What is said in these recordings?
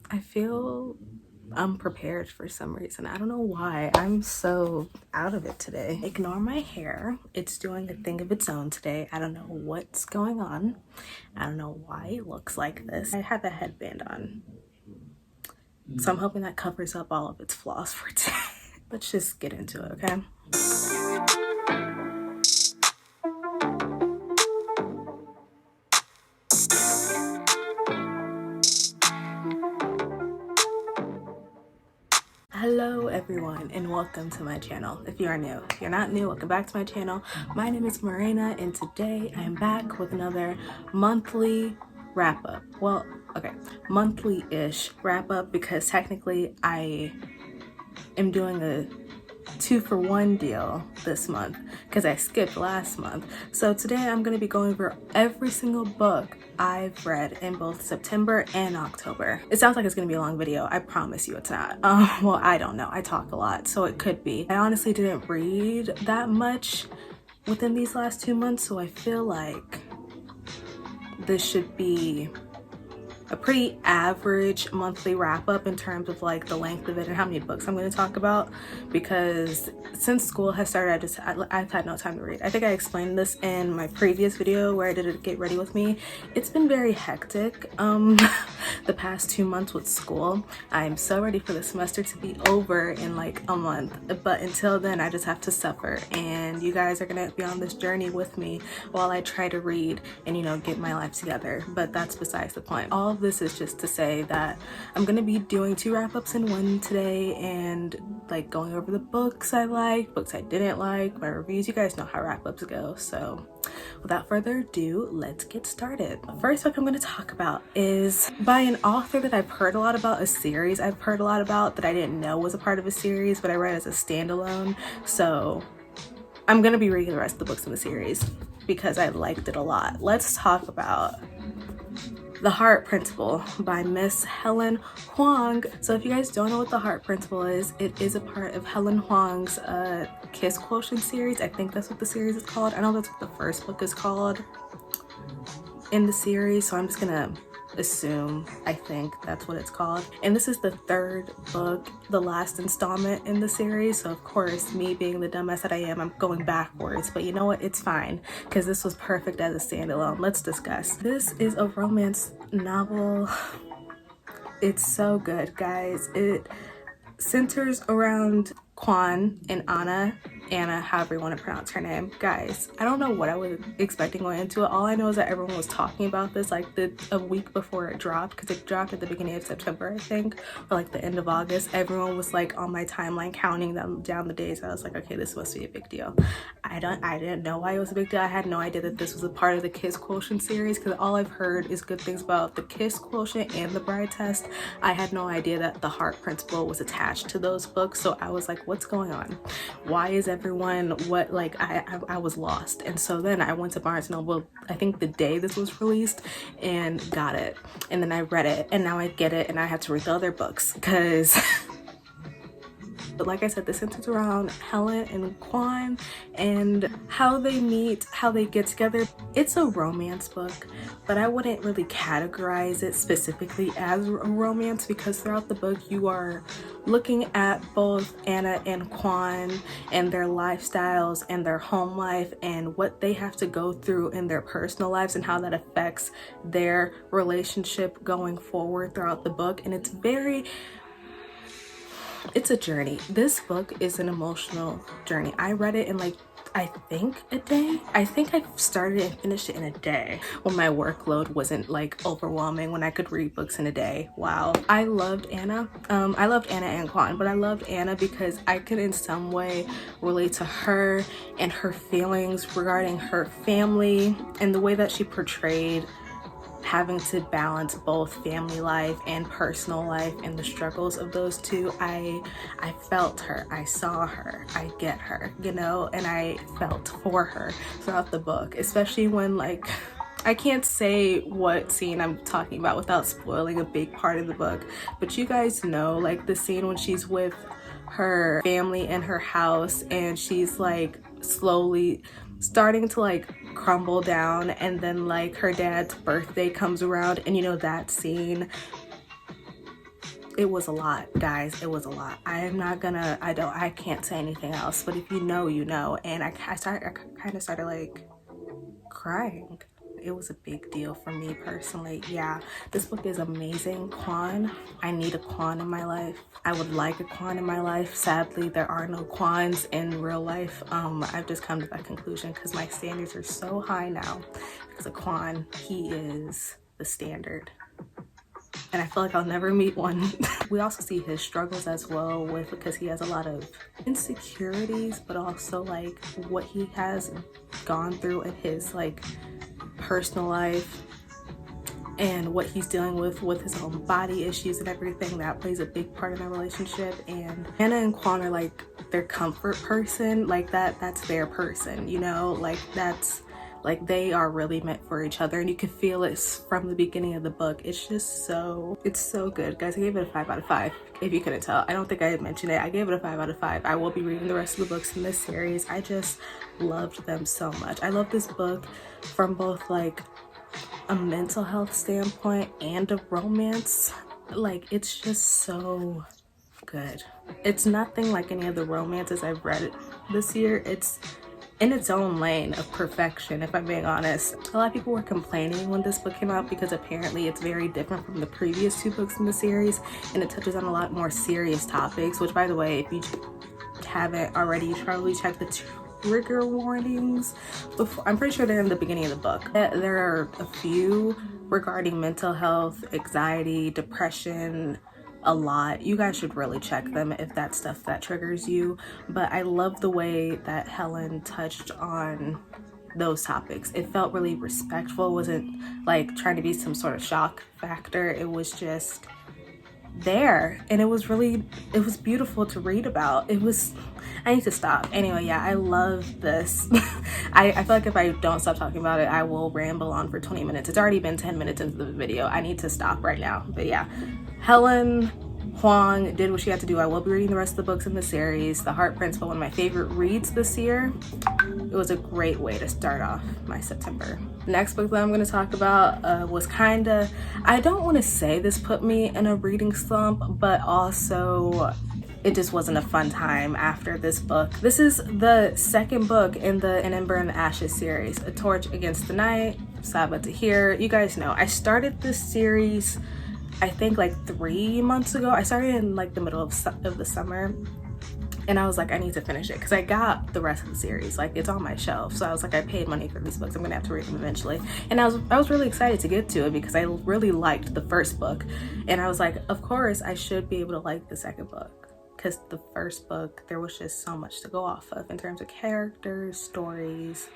I feel unprepared for some reason. I don't know why. I'm so out of it today. Ignore my hair. It's doing a thing of its own today. I don't know what's going on. I don't know why it looks like this. I have a headband on, so I'm hoping that covers up all of its flaws for today. Let's just get into it, okay? Hello everyone and welcome to my channel. If you are new, if you're not new, welcome back to my channel. My name is Marina and today I am back with another monthly wrap up. Well, okay, monthly-ish wrap up because technically I am doing a 2-for-1 deal this month because I skipped last month. So today I'm going to be going over every single book I've read in both September and October. It sounds like it's going to be a long video. I promise you it's not. Well, I don't know. I talk a lot, so it could be. I honestly didn't read that much within these last 2 months, so I feel like this should be a pretty average monthly wrap up in terms of like the length of it and how many books I'm going to talk about, because since school has started I've had no time to read. I think I explained this in my previous video where I did a get ready with me. It's been very hectic the past 2 months with school. I'm so ready for the semester to be over in like a month, but until then I just have to suffer, and you guys are gonna be on this journey with me while I try to read and, you know, get my life together. But that's besides the point. All of this is just to say that I'm gonna be doing 2 wrap-ups in one today, and like going over the books I liked, books I didn't like, my reviews. You guys know how wrap-ups go, so without further ado, let's get started. The first book I'm going to talk about is by an author that I've heard a lot about, a series I've heard a lot about that I didn't know was a part of a series, but I read as a standalone. So I'm going to be reading the rest of the books in the series because I liked it a lot. Let's talk about The Heart Principle by Miss Helen Hoang. So if you guys don't know what The Heart Principle is, it is a part of Helen Hoang's Kiss Quotient series. I think that's what the series is called. I know that's what the first book is called in the series, so I'm just gonna assume I think that's what it's called. And this is the 3rd book, the last installment in the series, so of course, me being the dumbass that I am, I'm going backwards, but you know what, it's fine because this was perfect as a standalone. Let's discuss. This is a romance novel. It's so good, guys. It centers around Kwan and Anna, however you want to pronounce her name. Guys, I don't know what I was expecting going into it. All I know is that everyone was talking about this like a week before it dropped, because it dropped at the beginning of September, I think, or like the end of August. Everyone was like on my timeline counting them down the days. I was like, okay, this must be a big deal. I didn't know why it was a big deal. I had no idea that this was a part of the Kiss Quotient series, because all I've heard is good things about the Kiss Quotient and the Bride Test. I had no idea that The Heart Principle was attached to those books, so I was like, what's going on? Why is everyone what? Like I was lost. And so then I went to Barnes & Noble, I think the day this was released, and got it, and then I read it, and now I get it, and I have to read the other books because but like I said, this centers around Helen and Kwan and how they meet, how they get together. It's a romance book, but I wouldn't really categorize it specifically as a romance, because throughout the book you are looking at both Anna and Kwan and their lifestyles and their home life and what they have to go through in their personal lives and how that affects their relationship going forward throughout the book. And it's a journey. This book is an emotional journey. I read it in like, I think a day. I think I started and finished it in a day when my workload wasn't like overwhelming, when I could read books in a day. Wow. I loved Anna. I loved Anna and Kwan, but I loved Anna because I could in some way relate to her and her feelings regarding her family and the way that she portrayed having to balance both family life and personal life and the struggles of those two. I felt her, I saw her, I get her, you know, and I felt for her throughout the book, especially when, like, I can't say what scene I'm talking about without spoiling a big part of the book, but you guys know, like, the scene when she's with her family in her house and she's like slowly starting to like crumble down, and then like her dad's birthday comes around, and you know that scene. It was a lot, guys. It was a lot. I can't say anything else, but if you know, you know. And I kind of started like crying. It was a big deal for me personally. Yeah, this book is amazing. Quan, I need a Quan in my life. I would like a Quan in my life. Sadly, there are no Quans in real life. I've just come to that conclusion because my standards are so high now. Because a Quan, he is the standard. And I feel like I'll never meet one. We also see his struggles as well because he has a lot of insecurities, but also like what he has gone through in his like personal life and what he's dealing with his own body issues and everything. That plays a big part in their relationship. And Hannah and Quan are like their comfort person, like that's their person, you know, like that's like they are really meant for each other, and you can feel it from the beginning of the book. It's just it's so good, guys. I gave it a 5 out of 5. If you couldn't tell, I don't think I had mentioned it. I gave it a 5 out of 5. I will be reading the rest of the books in this series. I just loved them so much. I love this book from both like a mental health standpoint and a romance. Like it's just so good. It's nothing like any of the romances I've read this year. It's in its own lane of perfection, if I'm being honest. A lot of people were complaining when this book came out because apparently it's very different from the previous 2 books in the series, and it touches on a lot more serious topics, which, by the way, if you haven't already, you should probably check the trigger warnings before. I'm pretty sure they're in the beginning of the book. There are a few regarding mental health, anxiety, depression, a lot. You guys should really check them if that's stuff that triggers you. But I love the way that Helen touched on those topics. It felt really respectful. It wasn't like trying to be some sort of shock factor. It was just there, and it was beautiful to read about. I need to stop. Anyway, yeah, I love this. I feel like if I don't stop talking about it, I will ramble on for 20 minutes. It's already been 10 minutes into the video. I need to stop right now. But yeah, Helen Huang did what she had to do. I will be reading the rest of the books in the series. The Heart Principle, one of my favorite reads this year. It was a great way to start off my September. The next book that I'm going to talk about was I don't want to say this put me in a reading slump, but also it just wasn't a fun time after this book. This is the second book in the An Ember in the Ashes series, A Torch Against the Night, Sabbath to Here. You guys know, I started this series I think like 3 months ago. I started in like the middle of the summer, and I was like, I need to finish it because I got the rest of the series. Like, it's on my shelf. So I was like, I paid money for these books. I'm gonna have to read them eventually. And I was really excited to get to it because I really liked the first book. And I was like, of course I should be able to like the second book, because the first book, there was just so much to go off of in terms of characters, stories,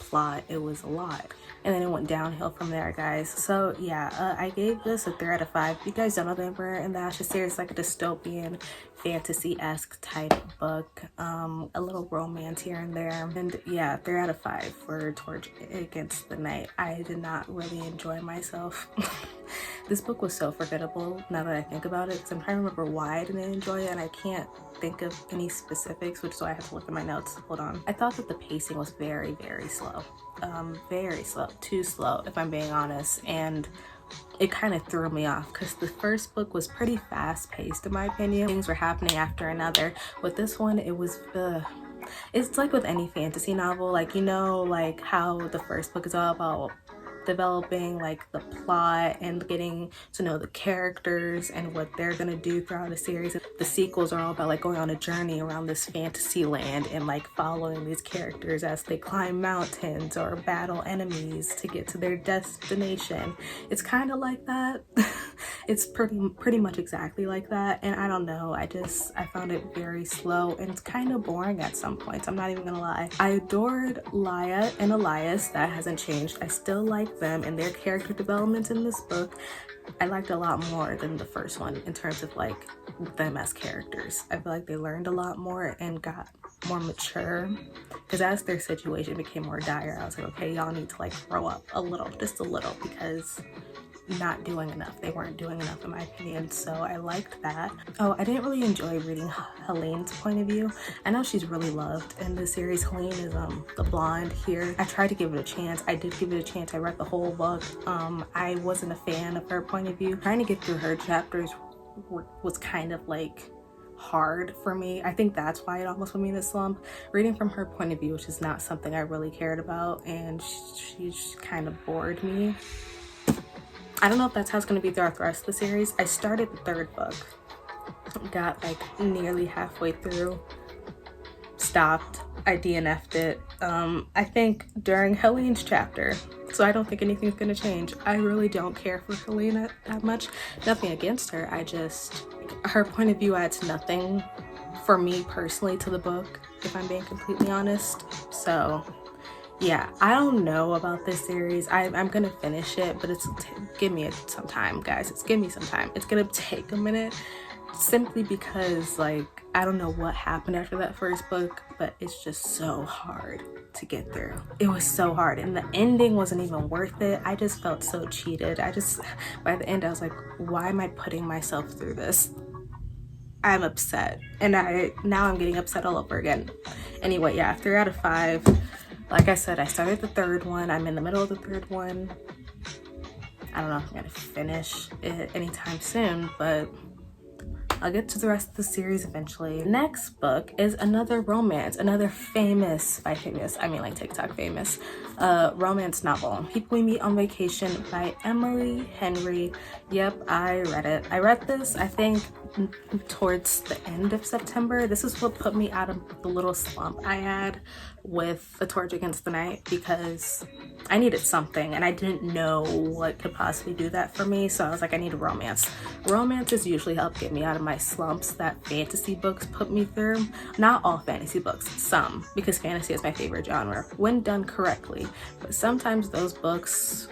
plot. It was a lot. And then it went downhill from there, guys. So yeah, I gave this a 3 out of 5. You guys don't know, the Emperor in the Ashes series, like a dystopian fantasy-esque type book, a little romance here and there. And yeah, 3 out of 5 for Torch Against the Night. I did not really enjoy myself. This book was so forgettable now that I think about it, because I'm trying to remember why I didn't enjoy it, and I can't think of any specifics, which is why I have to look at my notes. Hold on. I thought that the pacing was very, very slow. Very slow. Too slow, if I'm being honest. And it kind of threw me off because the first book was pretty fast-paced, in my opinion. Things were happening after another. With this one, it was it's like with any fantasy novel, like, you know, like how the first book is all about developing like the plot and getting to know the characters and what they're gonna do throughout the series. The sequels are all about like going on a journey around this fantasy land and like following these characters as they climb mountains or battle enemies to get to their destination. It's kind of like that. It's pretty much exactly like that, and I don't know, I found it very slow and it's kind of boring at some points. I'm not even gonna lie. I adored Laia and Elias. That hasn't changed. I still like them and their character development in this book. I liked a lot more than the first one in terms of like them as characters. I feel like they learned a lot more and got more mature, because as their situation became more dire, I was like, okay, y'all need to like grow up a little, just a little, because not doing enough. They weren't doing enough in my opinion, so I liked that. Oh, I didn't really enjoy reading Helene's point of view. I know she's really loved in the series. Helene is the blonde here. I tried to give it a chance. I did give it a chance. I read the whole book. I wasn't a fan of her point of view. Trying to get through her chapters was kind of like hard for me. I think that's why it almost put me in a slump. Reading from her point of view, which is not something I really cared about, and she kind of bored me. I don't know if that's how it's going to be throughout the rest of the series. I started the 3rd book, got like nearly halfway through, stopped. I DNF'd it. I think during Helene's chapter, so I don't think anything's gonna change. I really don't care for Helene that much. Nothing against her. Her point of view adds nothing for me personally to the book, if I'm being completely honest. So yeah, I don't know about this series. I'm gonna finish it, but give me some time, guys. Give me some time. It's gonna take a minute, simply because like I don't know what happened after that 1st book, but it's just so hard to get through. It was so hard, and the ending wasn't even worth it. I just felt so cheated. By the end I was like, why am I putting myself through this? I'm upset, and now I'm getting upset all over again. Anyway, yeah, 3 out of 5. Like I said, I started the 3rd one. I'm in the middle of the 3rd one. I don't know if I'm gonna finish it anytime soon, but I'll get to the rest of the series eventually. Next book is another romance, another famous, by famous, I mean like TikTok famous, romance novel, People We Meet on Vacation by Emily Henry. Yep, I read it. I read this, I think, towards the end of September. This is what put me out of the little slump I had with A Torch Against the Night, because I needed something and I didn't know what could possibly do that for me. So I was like, I need a romance. Romances usually help get me out of my slumps that fantasy books put me through. Not all fantasy books, some, because fantasy is my favorite genre when done correctly. But sometimes those books,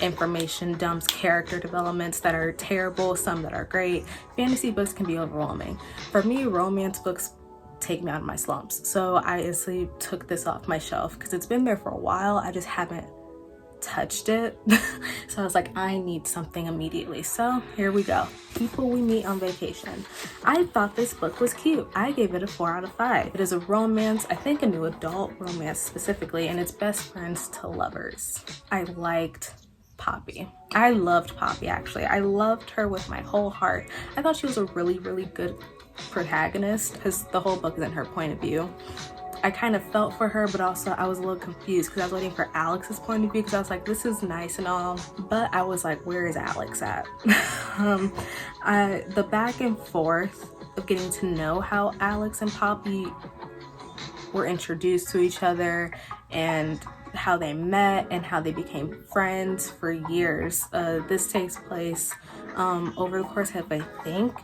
information dumps, character developments that are terrible, some that are great. Fantasy books can be overwhelming. For me, romance books take me out of my slumps. So I instantly took this off my shelf because it's been there for a while. I just haven't touched it. So I was like, I need something immediately. So here we go. People We Meet on Vacation. I thought this book was cute. I gave it a 4 out of 5. It is a romance, I think a new adult romance specifically, and it's best friends to lovers. I liked Poppy. I loved Poppy, actually. I loved her with my whole heart. I thought she was a really, really good protagonist because the whole book is in her point of view. I kind of felt for her, but also I was a little confused because I was waiting for Alex's point of view, because I was like, this is nice and all, but I was like, where is Alex at? The back and forth of getting to know how Alex and Poppy were introduced to each other and how they met and how they became friends for years. This takes place over the course of, I think,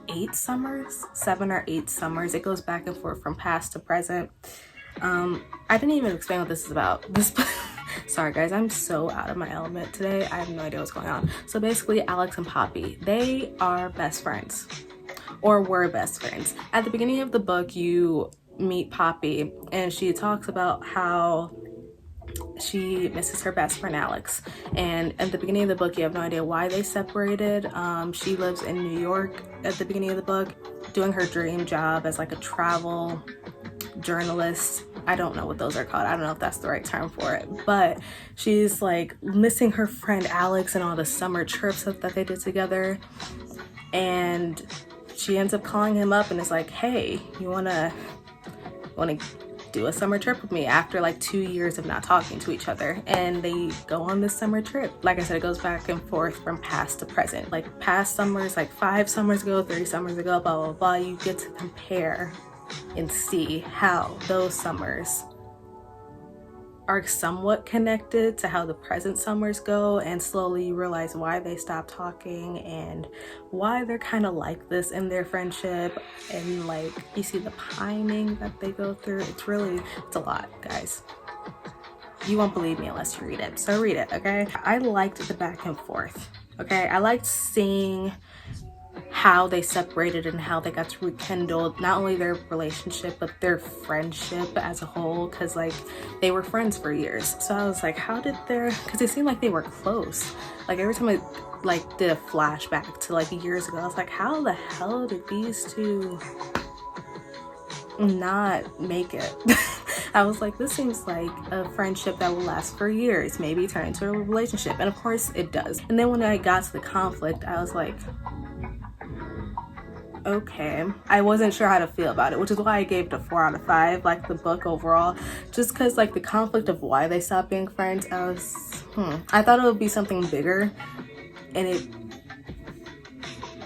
8 summers, 7 or 8 summers. It goes back and forth from past to present. I didn't even explain what this is about. Sorry guys, I'm so out of my element today. I have no idea what's going on. So basically, Alex and Poppy, they are best friends, or were best friends. At the beginning of the book, you meet Poppy and she talks about how she misses her best friend Alex, and at the beginning of the book you have no idea why they separated. She lives in New York at the beginning of the book, doing her dream job as like a travel journalist. I don't know what those are called. I don't know if that's the right term for it, but she's like missing her friend Alex and all the summer trips that they did together, and she ends up calling him up and is like, hey, you wanna do a summer trip with me, after like 2 years of not talking to each other. And they go on this summer trip. Like I said, it goes back and forth from past to present. Like past summers, like 5 summers ago, 3 summers ago, blah, blah, blah. You get to compare and see how those summers are somewhat connected to how the present summers go, and slowly you realize why they stopped talking and why they're kind of like this in their friendship, and like you see the pining that they go through. It's a lot, guys. You won't believe me unless you read it, so read it, okay? I liked the back and forth, okay? I liked seeing how they separated and how they got to rekindle not only their relationship but their friendship as a whole, because like they were friends for years. So I was like, how did their, because it seemed like they were close. Like every time I like did a flashback to like years ago, I was like, how the hell did these two not make it? I was like, this seems like a friendship that will last for years, maybe turn into a relationship. And of course it does. And then when I got to the conflict, I was like, okay. I wasn't sure how to feel about it, which is why I gave it a 4 out of 5, like the book overall, just because like the conflict of why they stopped being friends, I thought it would be something bigger, and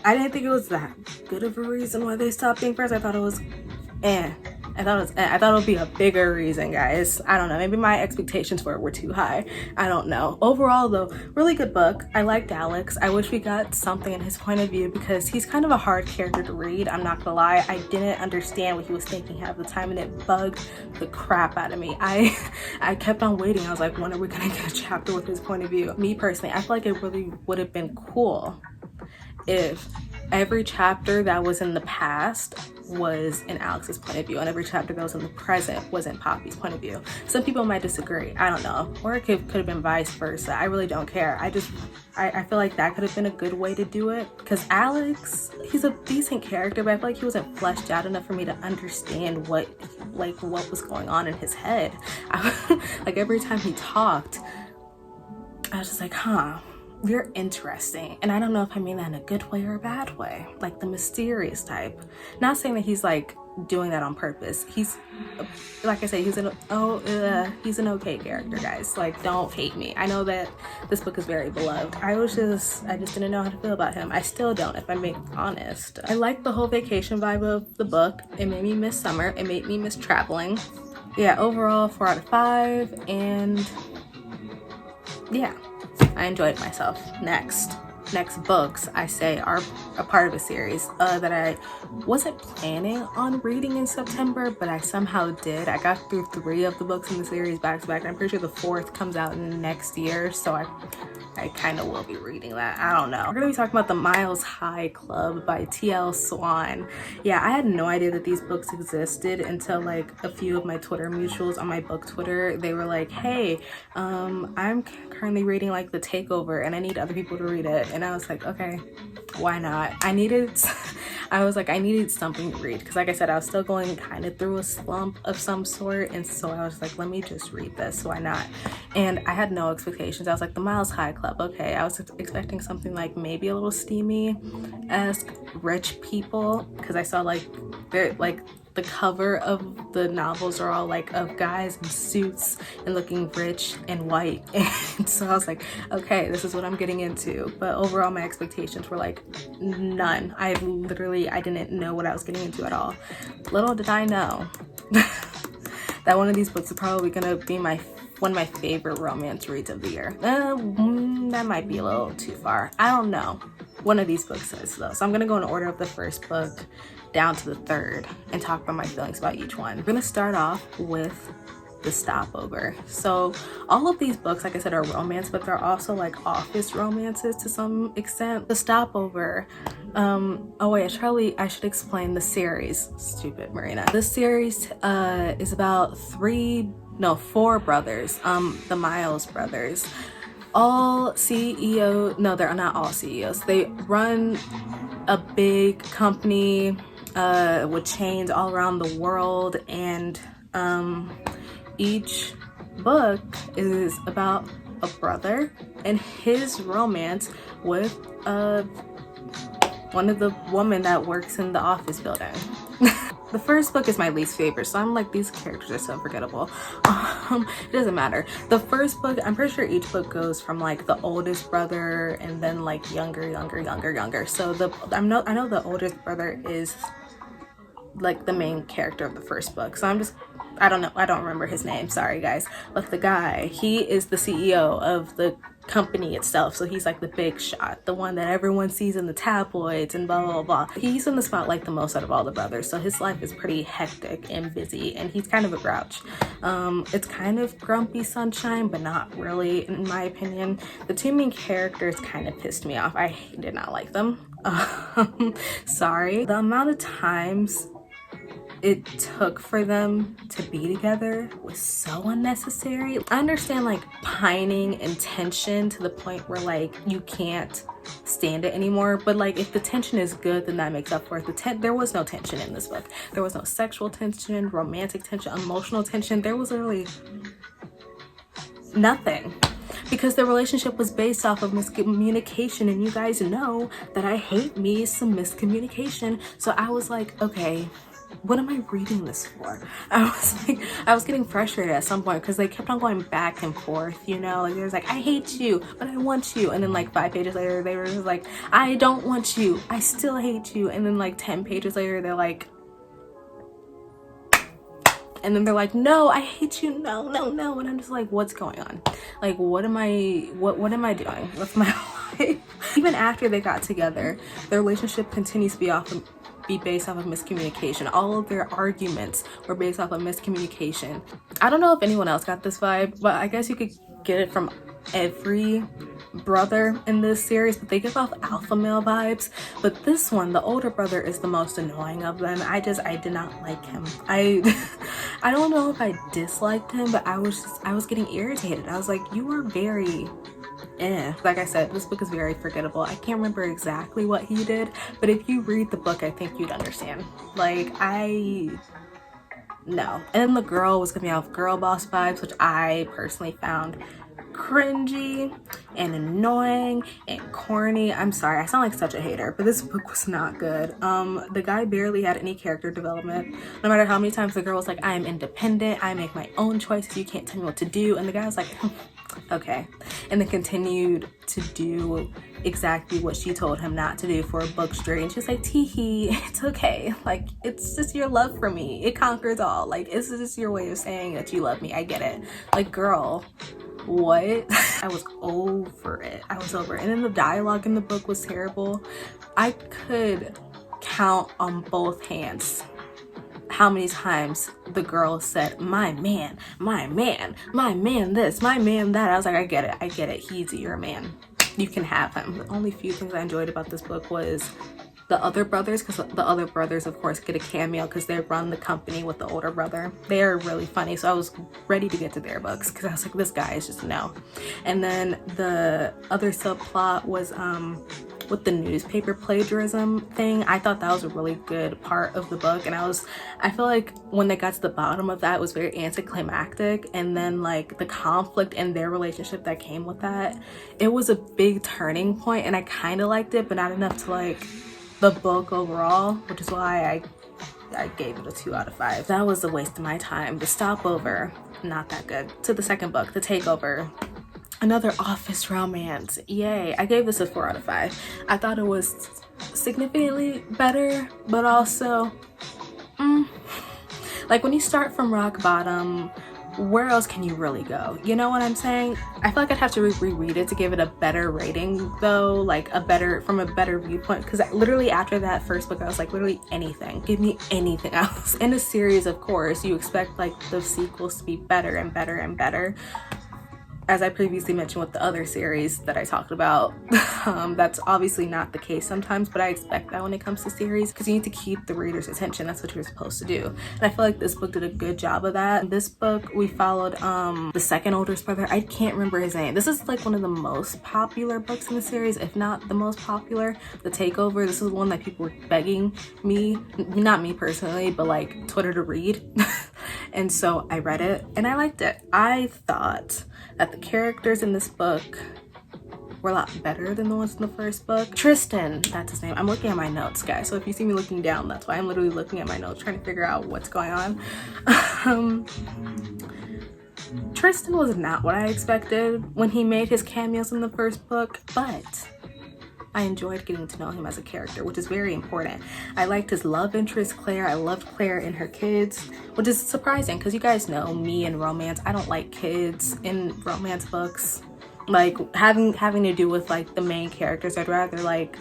I didn't think it was that good of a reason why they stopped being friends. I thought it was I thought it would be a bigger reason, guys. I don't know, maybe my expectations for it were too high. I don't know. Overall though, really good book. I liked Alex. I wish we got something in his point of view because he's kind of a hard character to read. I'm not gonna lie. I didn't understand what he was thinking half the time, and it bugged the crap out of me. I kept on waiting. I was like, when are we gonna get a chapter with his point of view? Me personally, I feel like it really would have been cool if every chapter that was in the past was in Alex's point of view, and every chapter that was in the present was in Poppy's point of view. Some people might disagree, I don't know, or it could have been vice versa. I really don't care. I feel like that could have been a good way to do it, because Alex, he's a decent character, but I feel like he wasn't fleshed out enough for me to understand what was going on in his head. Like every time he talked, I was just like, huh, you're interesting. And I don't know if I mean that in a good way or a bad way, like the mysterious type. Not saying that he's like doing that on purpose. He's, like I said, he's an okay character, guys. Like, don't hate me. I know that this book is very beloved. I just didn't know how to feel about him. I still don't, if I'm being honest. I like the whole vacation vibe of the book. It made me miss summer. It made me miss traveling. Yeah, overall 4 out of 5, and yeah, I enjoyed myself. Next books I say are a part of a series that I wasn't planning on reading in September, but I somehow did. I got through 3 of the books in the series back to back, and I'm pretty sure the 4th comes out next year, so I kind of will be reading that. I don't know. We're gonna be talking about The Miles High Club by T.L. Swan. Yeah, I had no idea that these books existed until like a few of my Twitter mutuals on my book Twitter. They were like, hey, I'm currently reading like the Takeover and I need other people to read it. And I was like, okay, why not? I needed something to read, because like I said, I was still going kind of through a slump of some sort, and so I was like, let me just read this, why not? And I had no expectations. I was like, The Miles High Club, okay. I was expecting something like maybe a little steamy-esque, rich people, because I saw like the cover of the novels are all like of guys in suits and looking rich and white, and so I was like, okay, this is what I'm getting into. But overall my expectations were like none. I didn't know what I was getting into at all. Little did I know that one of these books is probably gonna be one of my favorite romance reads of the year. That might be a little too far. I don't know. One of these books is though. So I'm gonna go in order of the first book down to the 3rd and talk about my feelings about each one. We're gonna start off with The Stopover. So all of these books, like I said, are romance, but they're also like office romances to some extent. The Stopover, oh wait, I should explain the series. Stupid Marina. This series is about 4 brothers, the Miles brothers. All CEO, no, they're not all CEOs. They run a big company with chains all around the world, and each book is about a brother and his romance with one of the women that works in the office building. The first book is my least favorite, so I'm like, these characters are so forgettable. It doesn't matter. The first book, I'm pretty sure each book goes from like the oldest brother and then like younger. So I know the oldest brother is like the main character of the first book. So I don't know, I don't remember his name, sorry guys. But the guy, he is the CEO of the company itself. So he's like the big shot, the one that everyone sees in the tabloids and blah blah blah. He's in the spotlight the most out of all the brothers, so his life is pretty hectic and busy, and he's kind of a grouch. It's kind of grumpy sunshine, but not really, in my opinion. The two main characters kind of pissed me off. I did not like them. Sorry. The amount of times it took for them to be together was so unnecessary. I understand like pining and tension to the point where like you can't stand it anymore, but like if the tension is good, then that makes up for it. There was no tension in this book. There was no sexual tension, romantic tension, emotional tension. There was literally nothing, because the relationship was based off of miscommunication, and you guys know that I hate me some miscommunication. So I was like, okay, what am I reading this for? I was getting frustrated at some point because they kept on going back and forth, you know, like there's like, I hate you, but I want you. And then like 5 pages later, they were just like, I don't want you, I still hate you. And then like 10 pages later, they're like, and then they're like, no, I hate you, no, no, no. And I'm just like, what's going on? Like, what am I doing with my life? Even after they got together, their relationship continues to be based off of miscommunication. All of their arguments were based off of miscommunication. I don't know if anyone else got this vibe, but I guess you could get it from every brother in this series, but they give off alpha male vibes. But this one, the older brother, is the most annoying of them. I did not like him. I don't know if I disliked him, but I was getting irritated. I was like, you are very like I said, this book is very forgettable. I can't remember exactly what he did, but if you read the book, I think you'd understand. Like, no. And then the girl was giving off girl boss vibes, which I personally found cringy and annoying and corny. I'm sorry, I sound like such a hater, but this book was not good. The guy barely had any character development. No matter how many times the girl was like, I am independent, I make my own choices, you can't tell me what to do, and the guy was like, okay, and then continued to do exactly what she told him not to do for a book straight. And she's like, tee-hee, it's okay, like, it's just your love for me, it conquers all. Like, it's just your way of saying that you love me. I get it. Like, girl, what? I was over it. I was over it. And then the dialogue in the book was terrible. I could count on both hands how many times the girl said, my man, my man, my man this, my man that. I was like, I get it, he's your man, you can have him. The only few things I enjoyed about this book was the other brothers, because the other brothers of course get a cameo because they run the company with the older brother. They're really funny, so I was ready to get to their books because I was like, this guy is just no. And then the other subplot was with the newspaper plagiarism thing. I thought that was a really good part of the book, and I feel like when they got to the bottom of that, it was very anticlimactic. And then like the conflict in their relationship that came with that, it was a big turning point, and I kind of liked it, but not enough to like the book overall, which is why I gave it a 2 out of 5. That was a waste of my time. The Stopover, not that good. To the second book, The Takeover, another office romance. Yay. I gave this a 4 out of 5. I thought it was significantly better, but also like when you start from rock bottom, where else can you really go? You know what I'm saying? I feel like I'd have to reread it to give it a better rating though, like from a better viewpoint, because literally after that first book I was like, literally anything, give me anything else. In a series, of course, you expect like the sequels to be better and better and better. As I previously mentioned with the other series that I talked about, that's obviously not the case sometimes, but I expect that when it comes to series, because you need to keep the reader's attention. That's what you're supposed to do. And I feel like this book did a good job of that. In this book, we followed the second oldest brother. I can't remember his name. This is like one of the most popular books in the series, if not the most popular. The Takeover. This is one that people were begging me, not me personally, but like Twitter to read. And so I read it and I liked it. I thought that the characters in this book were a lot better than the ones in the first book. Tristan, that's his name. I'm looking at my notes, guys, so if you see me looking down, that's why I'm literally looking at my notes trying to figure out what's going on. Tristan was not what I expected when he made his cameos in the first book, but I enjoyed getting to know him as a character, which is very important. I liked his love interest, Claire. I loved Claire and her kids, which is surprising because you guys know me and romance. I don't like kids in romance books. like having to do with like the main characters. I'd rather like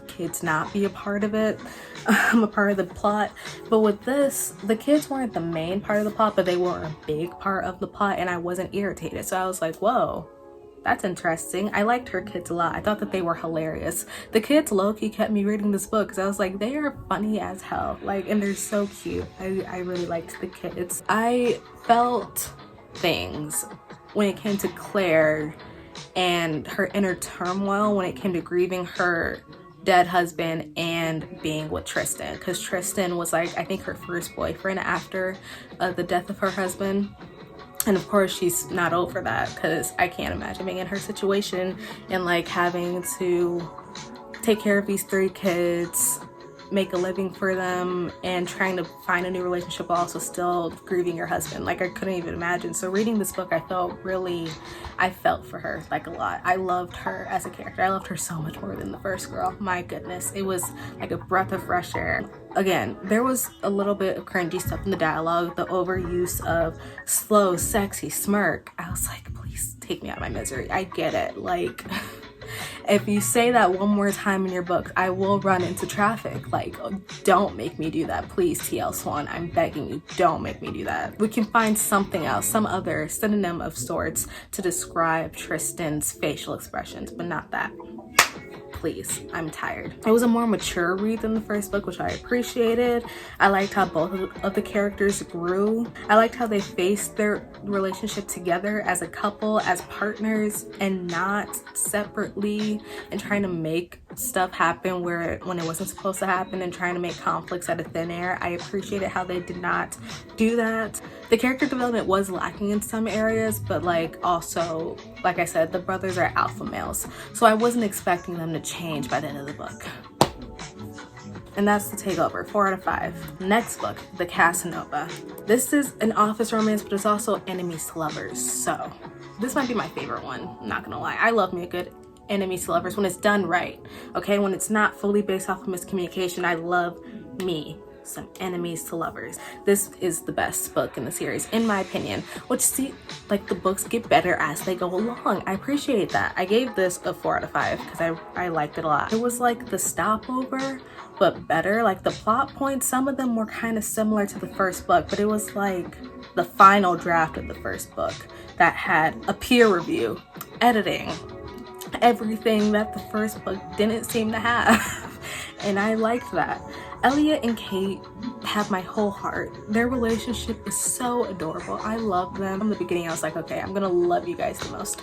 kids not be a part of it. A part of the plot. But with this, the kids weren't the main part of the plot, but they were a big part of the plot, and I wasn't irritated. So I was like, whoa, that's interesting. I liked her kids a lot. I thought that they were hilarious. The kids low-key kept me reading this book because I was like, they are funny as hell. Like, and they're so cute. I really liked the kids. I felt things when it came to Claire and her inner turmoil when it came to grieving her dead husband and being with Tristan, because Tristan was like, I think, her first boyfriend after the death of her husband. And of course she's not over that, because I can't imagine being in her situation and like having to take care of these 3 kids, make a living for them, and trying to find a new relationship while also still grieving your husband. Like, I couldn't even imagine. So reading this book, I felt for her like a lot. I loved her as a character. I loved her so much more than the first girl. My goodness, it was like a breath of fresh air. Again, there was a little bit of cringy stuff in the dialogue, the overuse of slow, sexy smirk. I was like, please take me out of my misery. I get it. Like, if you say that one more time in your book, I will run into traffic. Like, don't make me do that. Please, TL Swan, I'm begging you, don't make me do that. We can find something else, some other synonym of sorts to describe Tristan's facial expressions, but not that. Please, I'm tired. It was a more mature read than the first book, which I appreciated. I liked how both of the characters grew. I liked how they faced their relationship together as a couple, as partners, and not separately, and trying to make stuff happen when it wasn't supposed to happen, and trying to make conflicts out of thin air. I appreciated how they did not do that. The character development was lacking in some areas, but like, also, like I said, the brothers are alpha males, so I wasn't expecting them to change by the end of the book. And that's The Takeover, 4 out of 5. Next book, The Casanova. This is an office romance, but it's also enemies to lovers. So this might be my favorite one, I'm not gonna lie. I love me a good enemies to lovers when it's done right, okay? When it's not fully based off of miscommunication. I love me some enemies to lovers. This is the best book in the series, in my opinion, which, see, like, the books get better as they go along. I appreciate that. I gave this a 4 out of 5 because I liked it a lot. It was like the Stopover, but better. Like, the plot points, some of them were kind of similar to the first book, but it was like the final draft of the first book that had a peer review, editing, everything that the first book didn't seem to have. And I liked that. Elliot and Kate have my whole heart. Their relationship is so adorable. I love them. From the beginning, I was like, okay, I'm gonna love you guys the most.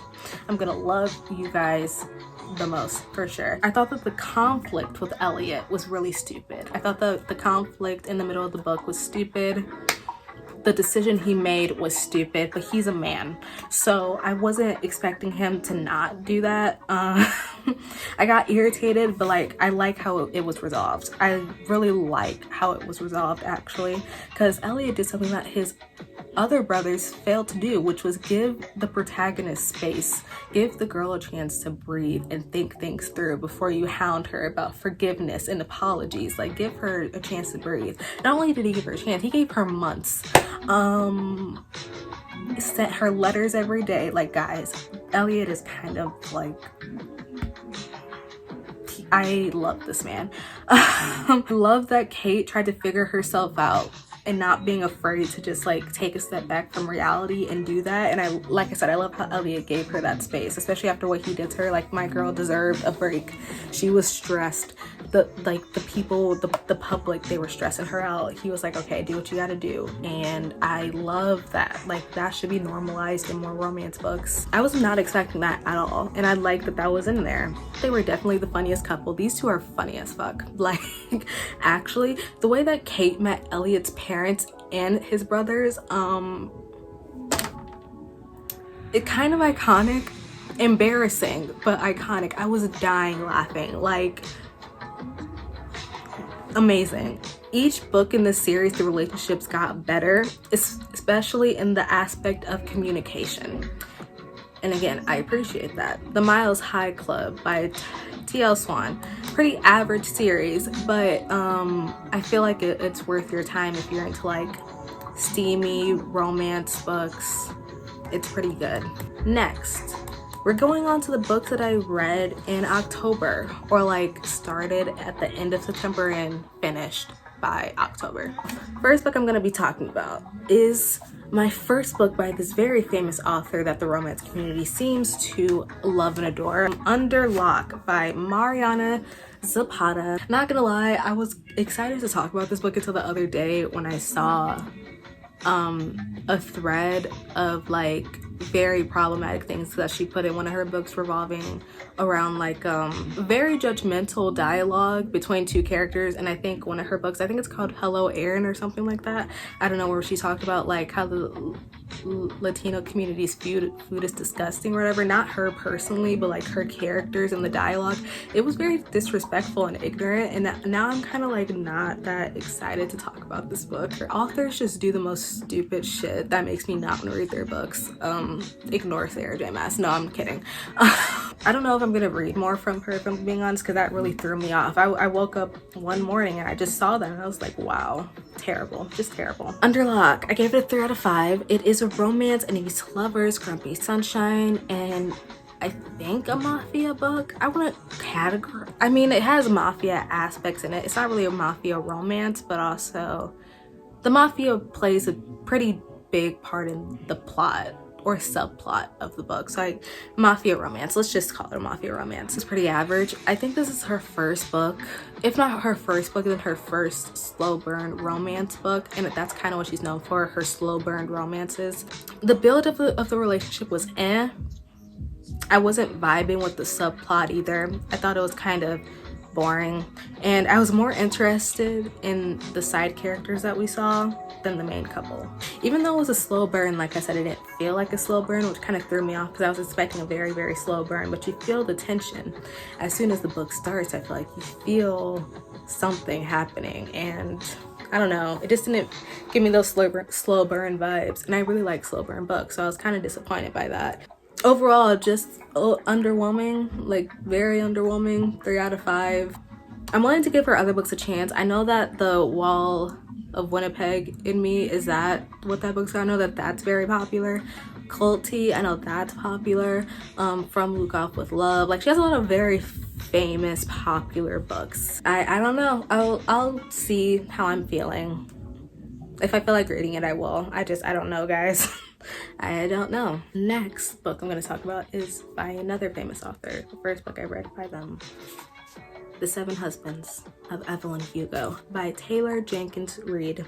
I'm gonna love you guys the most, for sure. I thought that the conflict with Elliot was really stupid. I thought that the conflict in the middle of the book was stupid. The decision he made was stupid, but he's a man, so I wasn't expecting him to not do that. I got irritated, but like, I like how it was resolved. I really like how it was resolved, actually, because Elliot did something that his other brothers failed to do, which was give the protagonist space, give the girl a chance to breathe and think things through before you hound her about forgiveness and apologies. Like, give her a chance to breathe. Not only did he give her a chance, he gave her months. Sent her letters every day. Like, guys, Elliot is kind of like, I love this man. I love that Kate tried to figure herself out and not being afraid to just like take a step back from reality and do that. And like I said, I love how Elliot gave her that space, especially after what he did to her. Like, my girl deserved a break. She was stressed. The people, the public, they were stressing her out. He was like, okay, do what you gotta do. And I love that. Like, that should be normalized in more romance books. I was not expecting that at all, and I like that that was in there. They were definitely the funniest couple. These two are funny as fuck. Like, actually, the way that Kate met Elliot's parents and his brothers, it kind of iconic, embarrassing, but iconic. I was dying laughing. Like, amazing. Each book in this series, the relationships got better, especially in the aspect of communication. And again, I appreciate that. The Miles High Club by TL Swan. Pretty average series, but I feel like it's worth your time if you're into like steamy romance books. It's pretty good. Next, we're going on to the books that I read in October, or like started at the end of September and finished by October. First book I'm going to be talking about is my first book by this very famous author that the romance community seems to love and adore, Underlock by Mariana Zapata. Not gonna lie, I was excited to talk about this book until the other day when I saw a thread of like very problematic things that she put in one of her books revolving around like very judgmental dialogue between two characters. And I think one of her books, I think it's called Hello Aaron or something like that, I don't know, where she talked about like how the Latino community's food is disgusting or whatever. Not her personally, but like her characters and the dialogue. It was very disrespectful and ignorant, and now I'm kind of like not that excited to talk about this book. Her authors just do the most stupid shit that makes me not want to read their books. Ignore Sarah J Maas. No, I'm kidding. I don't know if I'm gonna read more from her, if I'm being honest, because that really threw me off. I woke up one morning and I just saw that and I was like, wow, terrible, just terrible. Underlock, I gave it a 3 out of 5. It is a romance, enemies to lovers, grumpy sunshine, and I think a mafia book. I want to categorize, I mean, it has mafia aspects in it. It's not really a mafia romance, but also the mafia plays a pretty big part in the plot or subplot of the book. So like mafia romance, let's just call it a mafia romance. It's pretty average. I think this is her first book, if not her first book, then her first slow burn romance book, and that's kind of what she's known for, her slow burned romances. The build of the relationship was I wasn't vibing with the subplot either. I thought it was kind of boring, and I was more interested in the side characters that we saw than the main couple. Even though it was a slow burn, like I said, it didn't feel like a slow burn, which kind of threw me off because I was expecting a very, very slow burn. But you feel the tension as soon as the book starts. I feel like you feel something happening, and I don't know, it just didn't give me those slow burn vibes, and I really like slow burn books, so I was kind of disappointed by that. Overall, just underwhelming, like very underwhelming. 3 out of 5. I'm willing to give her other books a chance. I know that The Wall of Winnipeg in Me, is that what that book's? I know that that's very popular. Culty, I know that's popular. From Luke Off with Love, like she has a lot of very famous popular books. I don't know, I'll see how I'm feeling. If I feel like reading it, I will. I don't know, guys. I don't know. Next book I'm going to talk about is by another famous author. The first book I read by them, The 7 Husbands of Evelyn Hugo by Taylor Jenkins Reid.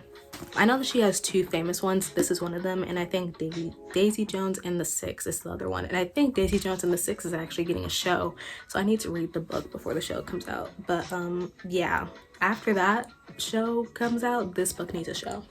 I know that she has 2 famous ones. This is one of them, and I think Daisy Jones and the Six is the other one. And I think Daisy Jones and the Six is actually getting a show, so I need to read the book before the show comes out. But yeah, after that show comes out, this book needs a show.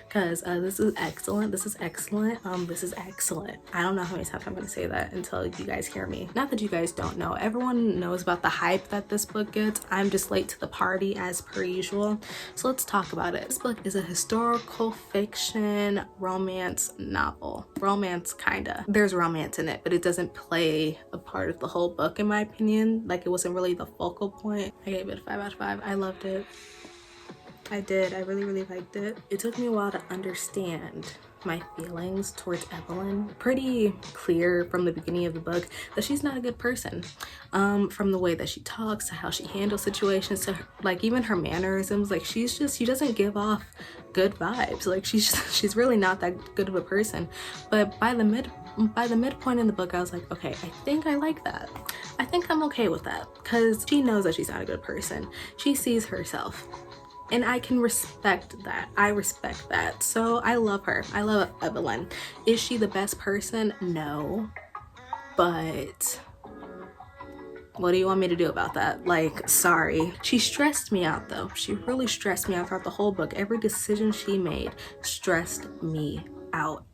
Because this is excellent. This is excellent. This is excellent. I don't know how many times I'm going to say that until you guys hear me. Not that you guys don't know. Everyone knows about the hype that this book gets. I'm just late to the party as per usual. So let's talk about it. This book is a historical fiction romance novel. Romance, kinda. There's romance in it, but it doesn't play a part of the whole book, in my opinion. Like, it wasn't really the focal point. I gave it a 5 out of 5. I loved it. I did. I really, really liked it. It took me a while to understand my feelings towards Evelyn. Pretty clear from the beginning of the book that she's not a good person. From the way that she talks to how she handles situations to like even her mannerisms. Like she doesn't give off good vibes. Like she's really not that good of a person. But by the midpoint in the book, I was like, okay, I think I like that. I think I'm okay with that because she knows that she's not a good person. She sees herself. And I can respect that. I respect that. So I love her. I love Evelyn. Is she the best person? No. But what do you want me to do about that? Like, sorry. She stressed me out though. She really stressed me out throughout the whole book. Every decision she made stressed me out.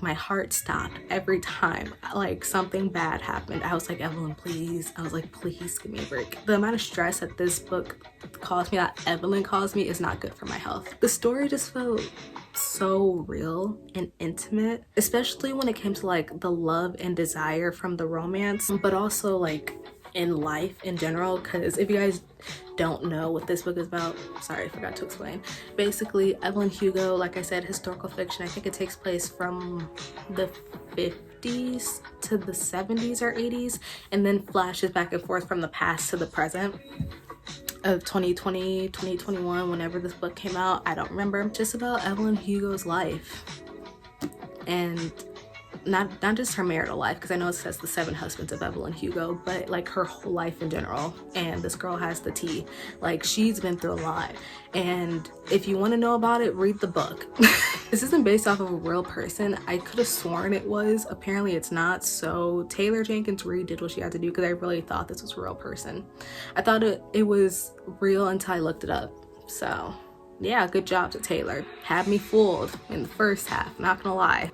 My heart stopped every time like something bad happened. I was like, Evelyn, please. I was like, please give me a break. The amount of stress that this book caused me, that Evelyn caused me, is not good for my health. The story just felt so real and intimate, especially when it came to like the love and desire from the romance, but also like in life in general. Because if you guys don't know what this book is about, sorry, I forgot to explain. Basically, Evelyn Hugo, like I said, historical fiction. I think it takes place from the 50s 50s to the 70s or 80s, and then flashes back and forth from the past to the present of 2020, 2021, whenever this book came out. I don't remember. Just about Evelyn Hugo's life, and not just her marital life, because I know it says the 7 husbands of Evelyn Hugo, but like her whole life in general. And this girl has the tea. Like, she's been through a lot, and if you want to know about it, read the book. This isn't based off of a real person. I could have sworn it was. Apparently it's not. So Taylor Jenkins Reid did what she had to do, because I really thought this was a real person. I thought it was real until I looked it up. So yeah, good job to Taylor. Had me fooled in the first half, not gonna lie.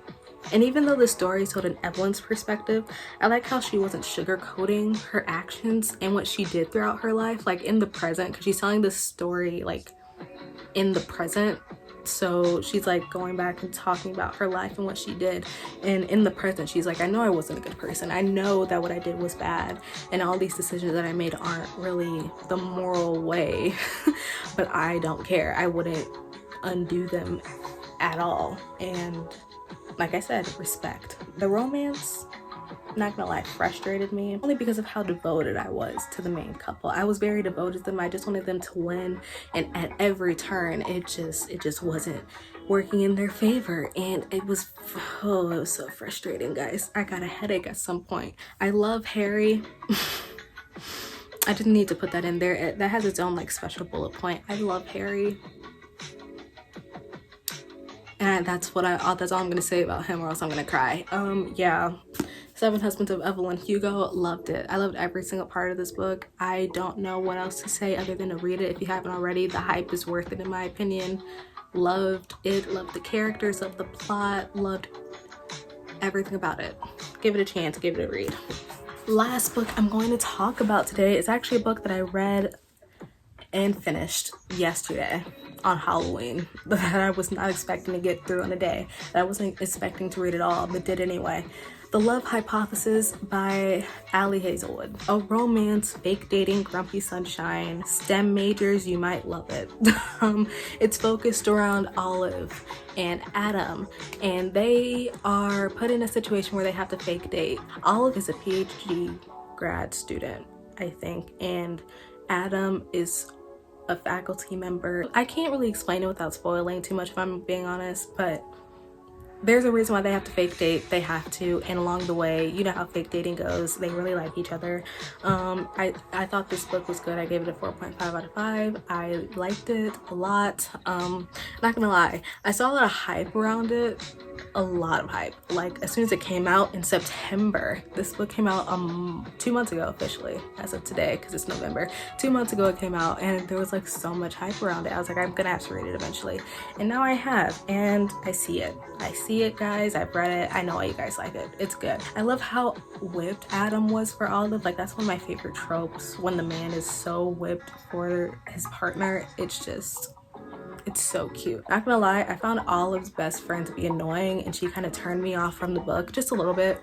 And even though the story told an Evelyn's perspective, I like how she wasn't sugarcoating her actions and what she did throughout her life, like in the present, because she's telling this story like in the present. So she's like going back and talking about her life and what she did, and in the present she's like, I know I wasn't a good person, I know that what I did was bad, and all these decisions that I made aren't really the moral way, but I don't care, I wouldn't undo them at all. And like I said, respect. The romance, not gonna lie, frustrated me, only because of how devoted I was to the main couple. I was very devoted to them. I just wanted them to win, and at every turn it just wasn't working in their favor, and it was so frustrating, guys. I got a headache at some point. I love Harry. I didn't need to put that in there. That has its own like special bullet point. I love Harry. And that's all I'm gonna say about him, or else I'm gonna cry. Yeah, 7 Husbands of Evelyn Hugo, loved it. I loved every single part of this book. I don't know what else to say other than to read it if you haven't already. The hype is worth it in my opinion. Loved it, loved the characters, loved the plot, loved everything about it. Give it a chance, give it a read. Last book I'm going to talk about today is actually a book that I read and finished yesterday on Halloween, that I was not expecting to get through in a day, that I wasn't expecting to read at all, but did anyway. The Love Hypothesis by Ali Hazelwood. A romance, fake dating, grumpy sunshine, STEM majors, you might love it. It's focused around Olive and Adam, and they are put in a situation where they have to fake date. Olive is a PhD grad student, I think, and Adam is a faculty member. I can't really explain it without spoiling too much, if I'm being honest, but there's a reason why they have to fake date. They have to, and along the way, you know how fake dating goes, they really like each other. I thought this book was good. I gave it a 4.5 out of 5. I liked it a lot. Not gonna lie, I saw a lot of hype around it. A lot of hype. Like, as soon as it came out in September, this book came out 2 months ago officially, as of today, because it's November. 2 months ago it came out, and there was like so much hype around it. I was like, I'm gonna have to read it eventually, and now I have, and I see it, guys. I've read it. I know why you guys like it. It's good. I love how whipped Adam was for Olive. Like, that's one of my favorite tropes, when the man is so whipped for his partner. It's so cute. Not gonna lie, I found Olive's best friend to be annoying, and she kind of turned me off from the book just a little bit.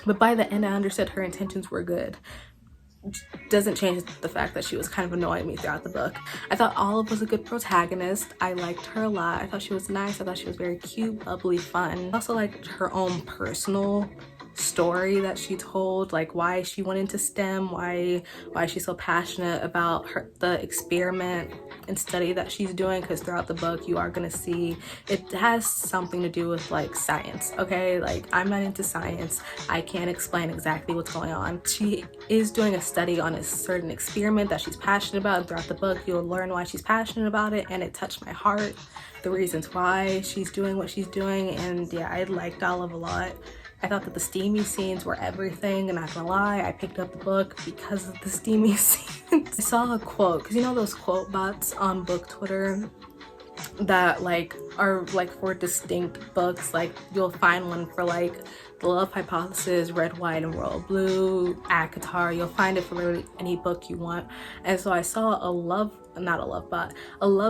But by the end I understood her intentions were good. Doesn't change the fact that she was kind of annoying me throughout the book. I thought Olive was a good protagonist. I liked her a lot. I thought she was nice. I thought she was very cute, bubbly, fun. I also liked her own personal story that she told, like why she went into STEM, why she's so passionate about the experiment and study that she's doing, because throughout the book you are gonna see it has something to do with like science. Okay, like, I'm not into science, I can't explain exactly what's going on. She is doing a study on a certain experiment that she's passionate about, and throughout the book you'll learn why she's passionate about it, and it touched my heart, the reasons why she's doing what she's doing. And yeah, I liked Olive a lot. I thought that the steamy scenes were everything, and not gonna lie, I picked up the book because of the steamy scenes. I saw a quote, because you know those quote bots on book Twitter that like are like for distinct books, like you'll find one for like The Love Hypothesis, Red, White, and Royal Blue, ACOTAR. You'll find it for literally any book you want. And so I saw a love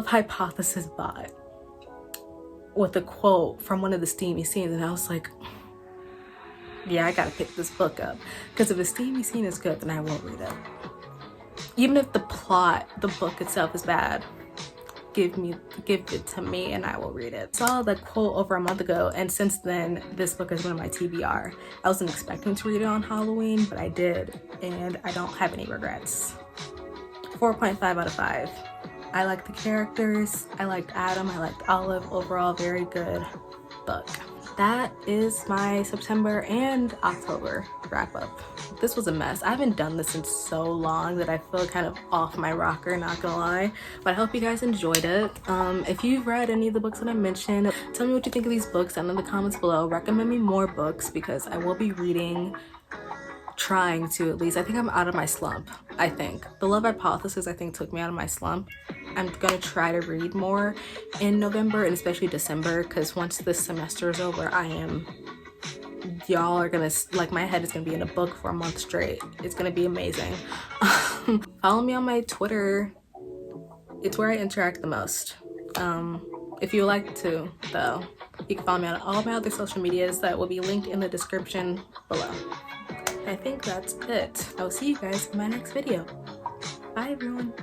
hypothesis bot with a quote from one of the steamy scenes, and I was like, yeah, I gotta pick this book up, because if the steamy scene is good, then I won't read it. Even if the plot, the book itself is bad, give it to me and I will read it. I saw the quote over a month ago, and since then this book has been on my TBR. I wasn't expecting to read it on Halloween, but I did, and I don't have any regrets. 4.5 out of 5. I liked the characters, I liked Adam, I liked Olive. Overall, very good book. That is my September and October wrap up. This was a mess. I haven't done this in so long that I feel kind of off my rocker, not gonna lie. But I hope you guys enjoyed it. If you've read any of the books that I mentioned, tell me what you think of these books down in the comments below. Recommend me more books because I will be reading, trying to at least. I think I'm out of my slump. I think The Love Hypothesis, I think, took me out of my slump. I'm gonna try to read more in November and especially December, because once this semester is over, y'all are gonna, like, my head is gonna be in a book for a month straight. It's gonna be amazing. Follow me on my Twitter. It's where I interact the most. If you would like to, though, you can follow me on all my other social medias that will be linked in the description below. I think that's it. I will see you guys in my next video. Bye, everyone.